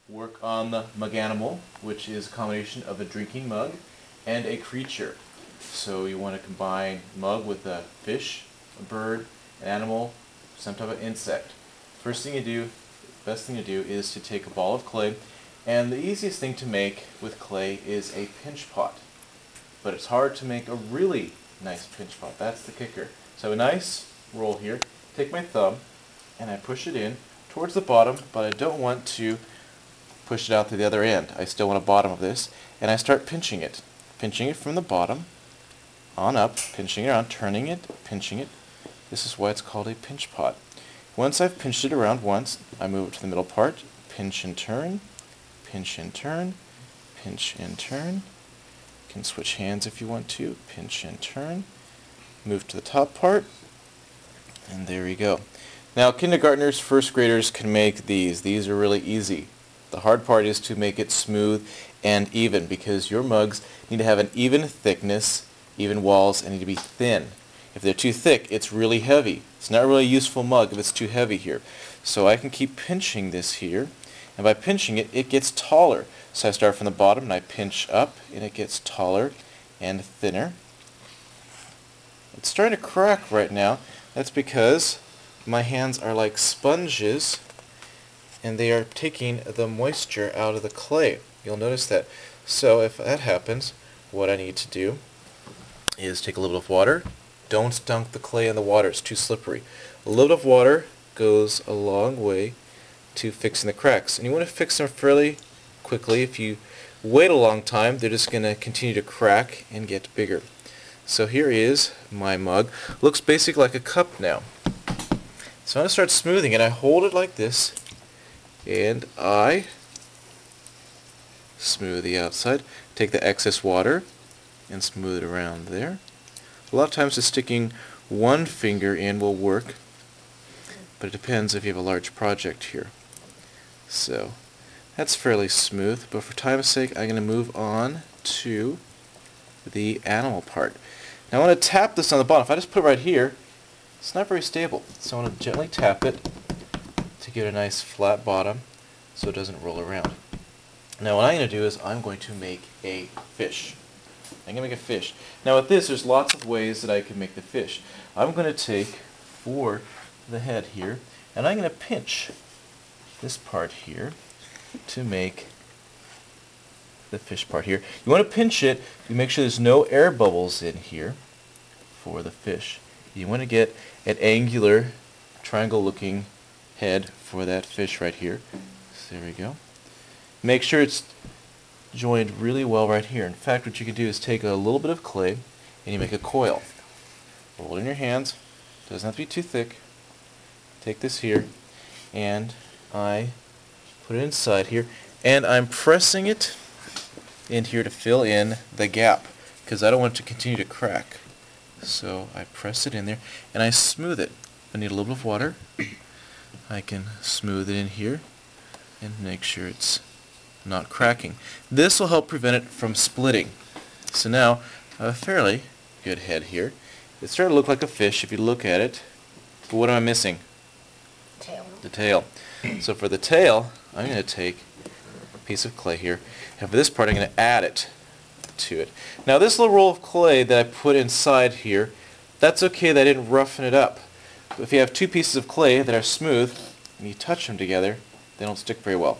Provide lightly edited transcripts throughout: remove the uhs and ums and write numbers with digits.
work on the Muganimal, which is a combination of a drinking mug and a creature. So you want to combine mug with a fish, a bird, an animal, some type of insect. First thing you do, best thing to do is to take a ball of clay, and the easiest thing to make with clay is a pinch pot. But it's hard to make a really nice pinch pot. That's the kicker. So a nice roll here. Take my thumb and I push it in towards the bottom, but I don't want to push it out to the other end. I still want a bottom of this, and I start pinching it. Pinching it from the bottom on up, pinching it around, turning it, pinching it. This is why it's called a pinch pot. Once I've pinched it around once, I move it to the middle part, pinch and turn, pinch and turn, pinch and turn. You can switch hands if you want to, pinch and turn. Move to the top part, and there you go. Now kindergartners, first graders can make these. These are really easy. The hard part is to make it smooth and even, because your mugs need to have an even thickness, even walls, and need to be thin. If they're too thick, it's really heavy. It's not really a useful mug if it's too heavy here. So I can keep pinching this here, and by pinching it, it gets taller. So I start from the bottom and I pinch up, and it gets taller and thinner. It's starting to crack right now. That's because my hands are like sponges, and they are taking the moisture out of the clay. You'll notice that. So if that happens, what I need to do is take a little bit of water. Don't dunk the clay in the water, it's too slippery. A little bit of water goes a long way to fixing the cracks. And you want to fix them fairly quickly. If you wait a long time, they're just going to continue to crack and get bigger. So here is my mug. Looks basically like a cup now. So I'm going to start smoothing it. I hold it like this, and I smooth the outside. Take the excess water and smooth it around there. A lot of times just sticking one finger in will work, but it depends if you have a large project here. So that's fairly smooth, but for time's sake I'm going to move on to the animal part. Now I want to tap this on the bottom. If I just put it right here, it's not very stable. So I want to gently tap it to get a nice flat bottom so it doesn't roll around. Now what I'm going to do is I'm going to make a fish. I'm going to make a fish. Now with this, there's lots of ways that I can make the fish. I'm going to take for the head here, and I'm going to pinch this part here to make the fish part here. You want to pinch it, you make sure there's no air bubbles in here for the fish. You want to get an angular, triangle looking head for that fish right here. So there we go. Make sure it's joined really well right here. In fact, what you can do is take a little bit of clay and you make a coil. Roll it in your hands. Doesn't have to be too thick. Take this here and I put it inside here, and I'm pressing it in here to fill in the gap because I don't want it to continue to crack. So I press it in there and I smooth it. I need a little bit of water. I can smooth it in here and make sure it's not cracking. This will help prevent it from splitting. So now I have a fairly good head here. It's starting to look like a fish if you look at it. But what am I missing? Tail. The tail. So for the tail, I'm going to take a piece of clay here, and for this part I'm going to add it to it. Now this little roll of clay that I put inside here, that's okay that I didn't roughen it up. But if you have two pieces of clay that are smooth and you touch them together, they don't stick very well.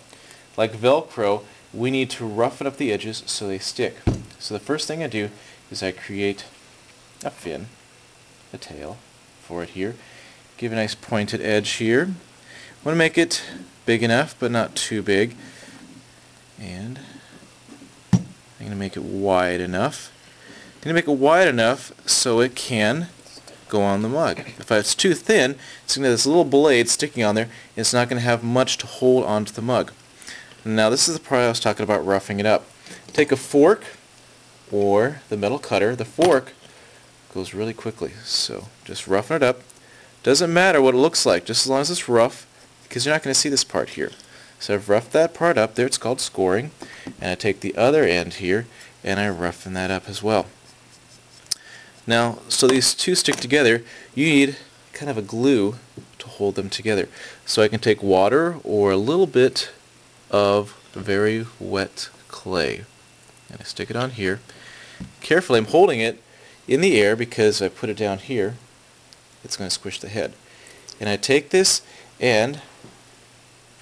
Like Velcro, we need to roughen up the edges so they stick. So the first thing I do is I create a fin, a tail for it here. Give a nice pointed edge here. I want to make it big enough but not too big. And I'm going to make it wide enough. I'm going to make it wide enough so it can go on the mug. If it's too thin, it's going to have this little blade sticking on there, and it's not going to have much to hold onto the mug. Now this is the part I was talking about roughing it up. Take a fork or the metal cutter. The fork goes really quickly, so just roughen it up. Doesn't matter what it looks like, just as long as it's rough, because you're not going to see this part here. So I've roughed that part up there, it's called scoring, and I take the other end here and I roughen that up as well. Now, so these two stick together, you need kind of a glue to hold them together. So I can take water or a little bit of very wet clay. And I stick it on here. Carefully, I'm holding it in the air because if I put it down here, it's going to squish the head. And I take this and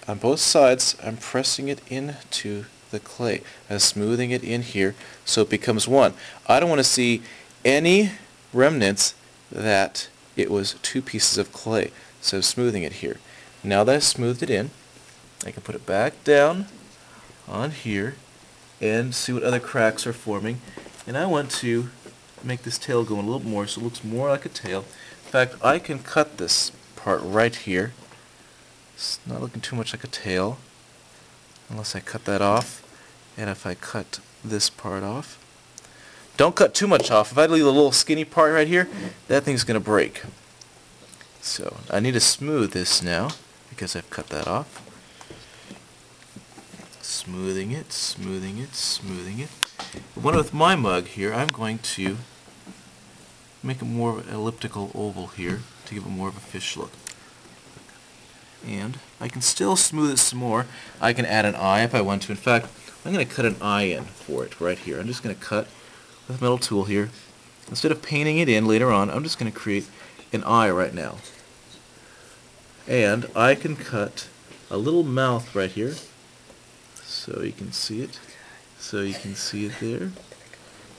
on both sides I'm pressing it into the clay. I'm smoothing it in here so it becomes one. I don't want to see any remnants that it was two pieces of clay. So I'm smoothing it here. Now that I've smoothed it in, I can put it back down on here and see what other cracks are forming. And I want to make this tail go in a little more so it looks more like a tail. In fact, I can cut this part right here. It's not looking too much like a tail unless I cut that off. And if I cut this part off, don't cut too much off. If I leave a little skinny part right here, that thing's going to break. So I need to smooth this now because I've cut that off. Smoothing it, smoothing it, smoothing it. One with my mug here, I'm going to make it more of an elliptical oval here to give it more of a fish look. And I can still smooth it some more. I can add an eye if I want to. In fact, I'm going to cut an eye in for it right here. I'm just going to cut with a metal tool here. Instead of painting it in later on, I'm just going to create an eye right now. And I can cut a little mouth right here so you can see it. So you can see it there.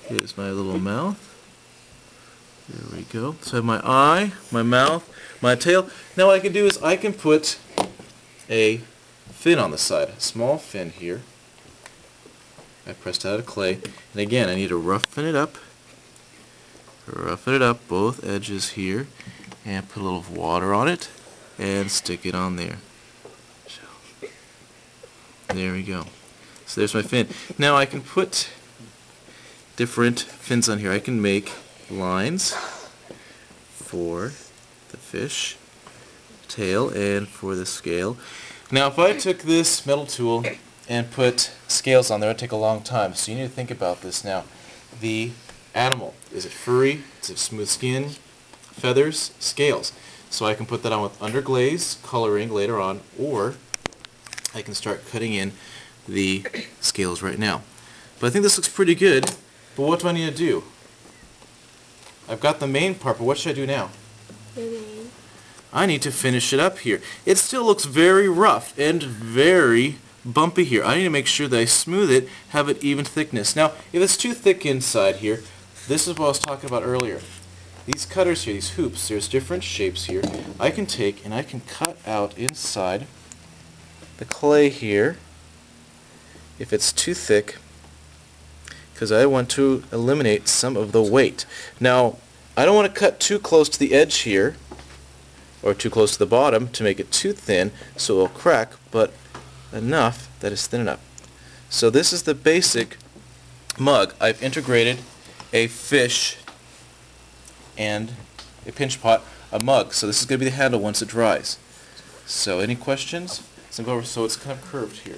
Here's my little mouth. There we go. So I have my eye, my mouth, my tail. Now what I can do is I can put a fin on the side, a small fin here. I pressed out of clay. And again, I need to roughen it up. Roughen it up, both edges here. And put a little water on it. And stick it on there. There we go. So there's my fin. Now I can put different fins on here. I can make lines for the fish tail and for the scale. Now if I took this metal tool and put scales on there, it would take a long time. So you need to think about this now. The animal, is it furry? Is it smooth skin? Feathers? Scales. So I can put that on with underglaze coloring later on, or I can start cutting in the scales right now. But I think this looks pretty good, but what do I need to do? I've got the main part, but what should I do now? I need to finish it up here. It still looks very rough and very bumpy here. I need to make sure that I smooth it, have it even thickness. Now, if it's too thick inside here, this is what I was talking about earlier. These cutters here, these hoops, there's different shapes here. I can take and I can cut out inside the clay here if it's too thick, because I want to eliminate some of the weight. Now, I don't want to cut too close to the edge here or too close to the bottom to make it too thin so it will crack, but enough that it's thin enough. So this is the basic mug. I've integrated a fish and a pinch pot, a mug. So this is going to be the handle once it dries. So any questions? So it's kind of curved here.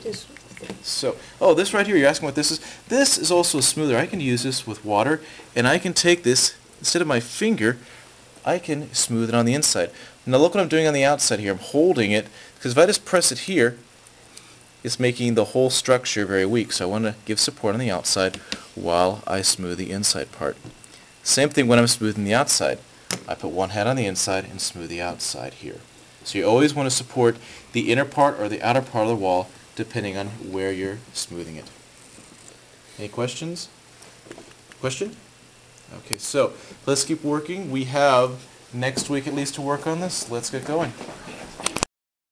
So, oh, this right here, you're asking what this is? This is also a smoother. I can use this with water, and I can take this, instead of my finger, I can smooth it on the inside. Now look what I'm doing on the outside here. I'm holding it, because if I just press it here, it's making the whole structure very weak. So I want to give support on the outside while I smooth the inside part. Same thing when I'm smoothing the outside. I put one hand on the inside and smooth the outside here. So you always want to support the inner part or the outer part of the wall depending on where you're smoothing it. Any questions? Question? Okay, so let's keep working. We have next week at least to work on this. Let's get going.